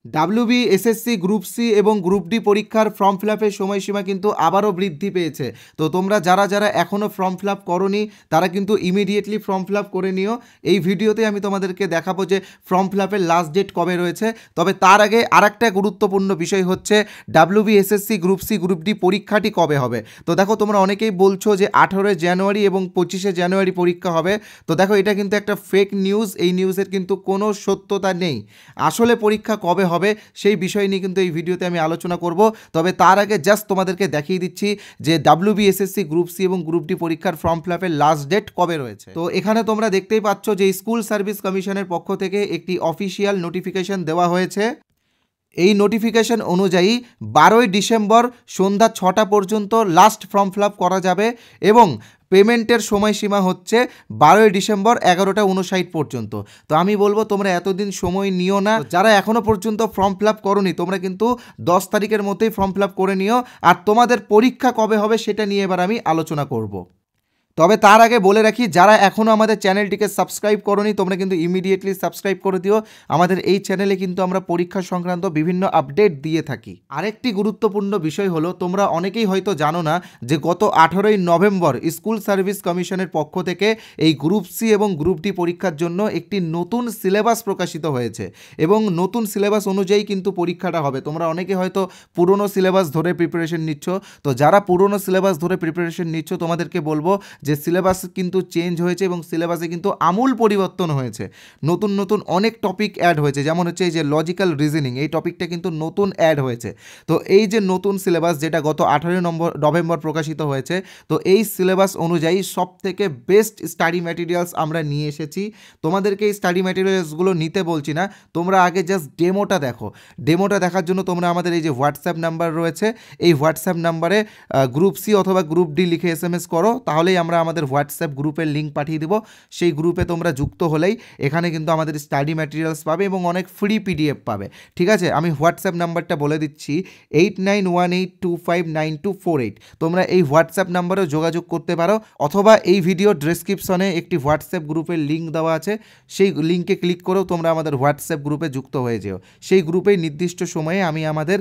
WB, SSC, group C এবং group D পরীক্ষার form fill আপের সময়সীমা কিন্তু আবারও বৃদ্ধি পেয়েছে। তো তোমরা যারা যারা এখনও ফর্ম ফিল আপ করোনি তারা কিন্তু ইমিডিয়েটলি ফর্ম ফিল আপ করে নিও। এই ভিডিওতে আমি তোমাদেরকে দেখাবো যে ফর্ম ফিল আপের লাস্ট ডেট কবে রয়েছে। তবে তার আগে আরেকটা গুরুত্বপূর্ণ বিষয় হচ্ছে WB, SSC, group C, group D পরীক্ষাটি কবে হবে। তো দেখো, তোমরা অনেকেই বলছো যে 18 জানুয়ারি এবং 25 জানুয়ারি পরীক্ষা হবে। তো দেখো, এটা কিন্তু একটা ফেক নিউজ। এই নিউজের কিন্তু কোনো সত্যতা নেই। আসলে পরীক্ষা কবে হবে সেই বিষয় নিয়ে কিন্তু এই ভিডিওতে আমি আলোচনা করব। তবে তার আগে জাস্ট তোমাদেরকে দেখিয়ে দিচ্ছি যে ডাব্লিউবি, এসএসসি, গ্রুপ সি এবং গ্রুপ ডি পরীক্ষার ফর্ম ফিল আপের লাস্ট ডেট কবে রয়েছে। তো এখানে তোমরা দেখতেই পাচ্ছ যে স্কুল সার্ভিস কমিশনের পক্ষ থেকে একটি অফিসিয়াল নোটিফিকেশন দেওয়া হয়েছে। এই নোটিফিকেশন অনুযায়ী 12 ডিসেম্বর সন্ধ্যা 6টা পর্যন্ত লাস্ট ফর্ম ফিল আপ করা যাবে এবং পেমেন্টের সময়সীমা হচ্ছে 12 ডিসেম্বর 11:59 পর্যন্ত। তো আমি বলবো তোমরা এতদিন সময় নিও না। যারা এখনও পর্যন্ত ফর্ম ফিল আপ করোনি তোমরা কিন্তু 10 তারিখের মধ্যেই ফর্ম ফিল আপ করে নিও। আর তোমাদের পরীক্ষা কবে হবে সেটা নিয়ে এবার আমি আলোচনা করব। তবে তার আগে বলে রাখি, যারা এখনও আমাদের চ্যানেলটিকে সাবস্ক্রাইব করোনি তোমরা কিন্তু ইমিডিয়েটলি সাবস্ক্রাইব করে দিও। আমাদের এই চ্যানেলে কিন্তু আমরা পরীক্ষা সংক্রান্ত বিভিন্ন আপডেট দিয়ে থাকি। আরেকটি গুরুত্বপূর্ণ বিষয় হলো, তোমরা অনেকেই হয়তো জানো না যে গত 18 নভেম্বর স্কুল সার্ভিস কমিশনের পক্ষ থেকে এই গ্রুপ সি এবং গ্রুপ ডি পরীক্ষার জন্য একটি নতুন সিলেবাস প্রকাশিত হয়েছে এবং নতুন সিলেবাস অনুযায়ী কিন্তু পরীক্ষাটা হবে। তোমরা অনেকে হয়তো পুরনো সিলেবাস ধরে প্রিপারেশন নিচ্ছ। তো যারা পুরনো সিলেবাস ধরে প্রিপারেশন নিচ্ছ তোমাদেরকে বলবো যে সিলেবাস কিন্তু চেঞ্জ হয়েছে এবং সিলেবাসে কিন্তু আমূল পরিবর্তন হয়েছে। নতুন নতুন অনেক টপিক অ্যাড হয়েছে, যেমন হচ্ছে এই যে লজিক্যাল রিজনিং, এই টপিকটা কিন্তু নতুন অ্যাড হয়েছে। তো এই যে নতুন সিলেবাস যেটা গত 18 নভেম্বর প্রকাশিত হয়েছে, তো এই সিলেবাস অনুযায়ী সব থেকে বেস্ট স্টাডি ম্যাটেরিয়ালস আমরা নিয়ে এসেছি। তোমাদেরকে এই স্টাডি ম্যাটেরিয়ালসগুলো নিতে বলছি না, তোমরা আগে জাস্ট ডেমোটা দেখো। ডেমোটা দেখার জন্য তোমরা আমাদের এই যে হোয়াটসঅ্যাপ নাম্বার রয়েছে, এই হোয়াটসঅ্যাপ নাম্বারে গ্রুপ সি অথবা গ্রুপ ডি লিখে SMS করো, তাহলেই আমরা আমাদের হোয়াটসঅ্যাপ গ্রুপের লিঙ্ক পাঠিয়ে দেবো। সেই গ্রুপে তোমরা যুক্ত হলেই এখানে কিন্তু আমাদের স্টাডি ম্যাটেরিয়ালস পাবে এবং অনেক ফ্রি PDF পাবে। ঠিক আছে, আমি হোয়াটসঅ্যাপ নাম্বারটা বলে দিচ্ছি 8918259248। তোমরা এই হোয়াটসঅ্যাপ নাম্বারেও যোগাযোগ করতে পারো, অথবা এই ভিডিও ডেসক্রিপশনে একটি হোয়াটসঅ্যাপ গ্রুপের লিঙ্ক দেওয়া আছে, সেই লিঙ্কে ক্লিক করেও তোমরা আমাদের হোয়াটসঅ্যাপ গ্রুপে যুক্ত হয়ে যেও। সেই গ্রুপেই নির্দিষ্ট সময়ে আমি আমাদের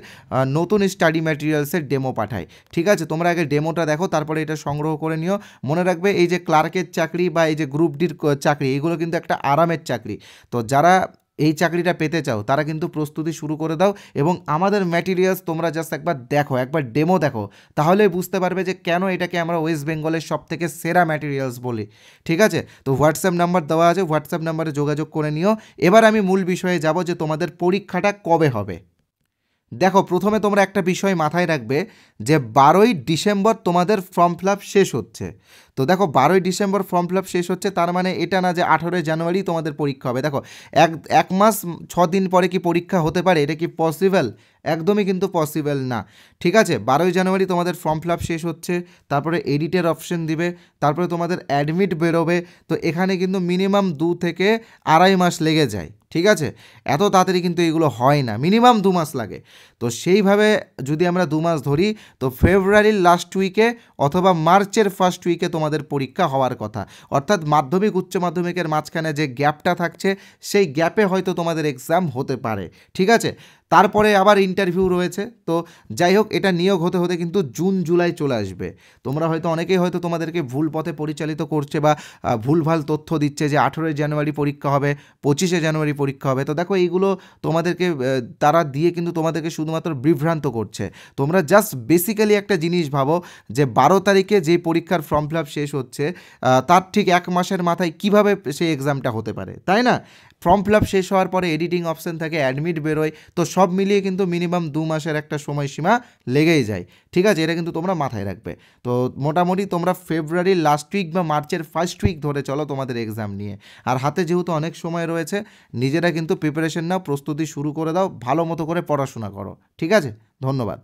নতুন স্টাডি ম্যাটেরিয়ালসের ডেমো পাঠাই। ঠিক আছে, তোমরা আগে ডেমোটা দেখো, তারপরে এটা সংগ্রহ করে নিও। মনে রাখবে, এই যে ক্লার্কের চাকরি বা এই যে গ্রুপ ডির চাকরি, এগুলো কিন্তু একটা আরামের চাকরি। তো যারা এই চাকরিটা পেতে চাও তারা কিন্তু প্রস্তুতি শুরু করে দাও এবং আমাদের ম্যাটেরিয়ালস তোমরা জাস্ট একবার দেখো, একবার ডেমো দেখো, তাহলে বুঝতে পারবে যে কেন এটাকে আমরা ওয়েস্ট বেঙ্গলের সব থেকে সেরা ম্যাটেরিয়ালস বলি। ঠিক আছে, তো হোয়াটসঅ্যাপ নাম্বার দেওয়া আছে, হোয়াটসঅ্যাপ নাম্বারে যোগাযোগ করে নিও। এবার আমি মূল বিষয়ে যাব যে তোমাদের পরীক্ষাটা কবে হবে। দেখো, প্রথমে তোমরা একটা বিষয় মাথায় রাখবে যে 12 ডিসেম্বর তোমাদের ফর্ম ফিল আপ শেষ হচ্ছে। তো দেখো, 12 ডিসেম্বর ফর্ম ফিল আপ শেষ হচ্ছে, তার মানে এটা না যে 18 জানুয়ারি তোমাদের পরীক্ষা হবে। দেখো, এক মাস 6 দিন পরে কি পরীক্ষা হতে পারে? এটা কি পসিবল? একদমই কিন্তু পসিবল না। ঠিক আছে, 12 জানুয়ারি তোমাদের ফর্ম ফিল আপ শেষ হচ্ছে, তারপরে এডিটের অপশন দিবে, তারপরে তোমাদের অ্যাডমিট বেরোবে। তো এখানে কিন্তু মিনিমাম 2 থেকে 2.5 মাস লেগে যায়। ঠিক আছে, এত তাড়াতাড়ি কিন্তু এগুলো হয় না, মিনিমাম 2 মাস লাগে। তো সেইভাবে যদি আমরা 2 মাস ধরি, তো ফেব্রুয়ারির লাস্ট উইকে অথবা মার্চের ফার্স্ট উইকে তোমাদের পরীক্ষা হওয়ার কথা। অর্থাৎ মাধ্যমিক উচ্চ মাধ্যমিকের মাঝখানে যে গ্যাপটা থাকছে, সেই গ্যাপে হয়তো তোমাদের এক্সাম হতে পারে। ঠিক আছে, তারপরে আবার ইন্টারভিউ রয়েছে। তো যাই হোক, এটা নিয়োগ হতে হতে কিন্তু জুন জুলাই চলে আসবে। তোমরা হয়তো অনেকেই হয়তো তোমাদেরকে ভুল পথে পরিচালিত করছে বা ভুলভাল তথ্য দিচ্ছে যে 18 জানুয়ারি পরীক্ষা হবে, 25 জানুয়ারি পরীক্ষা হবে। তো দেখো, এইগুলো তোমাদেরকে তারা দিয়ে কিন্তু তোমাদেরকে শুধুমাত্র বিভ্রান্ত করছে। তোমরা জাস্ট বেসিক্যালি একটা জিনিস ভাবো যে 12 তারিখে যে পরীক্ষার ফর্ম ফিল আপ শেষ হচ্ছে, তার ঠিক 1 মাসের মাথায় কিভাবে সেই এক্সামটা হতে পারে, তাই না? ফর্ম ফিল আপ শেষ হওয়ার পরে এডিটিং অপশন থাকে, অ্যাডমিট বেরোয়। তো সব মিলিয়ে কিন্তু মিনিমাম 2 মাসের একটা সময়সীমা লেগেই যায়। ঠিক আছে, এটা কিন্তু তোমরা মাথায় রাখবে। তো মোটামুটি তোমরা ফেব্রুয়ারির লাস্ট উইক বা মার্চের ফার্স্ট উইক ধরে চলো তোমাদের এক্সাম নিয়ে। আর হাতে যেহেতু অনেক সময় রয়েছে, নিজেরা কিন্তু প্রিপারেশন নাও, প্রস্তুতি শুরু করে দাও, ভালো মতো করে পড়াশোনা করো। ঠিক আছে, ধন্যবাদ।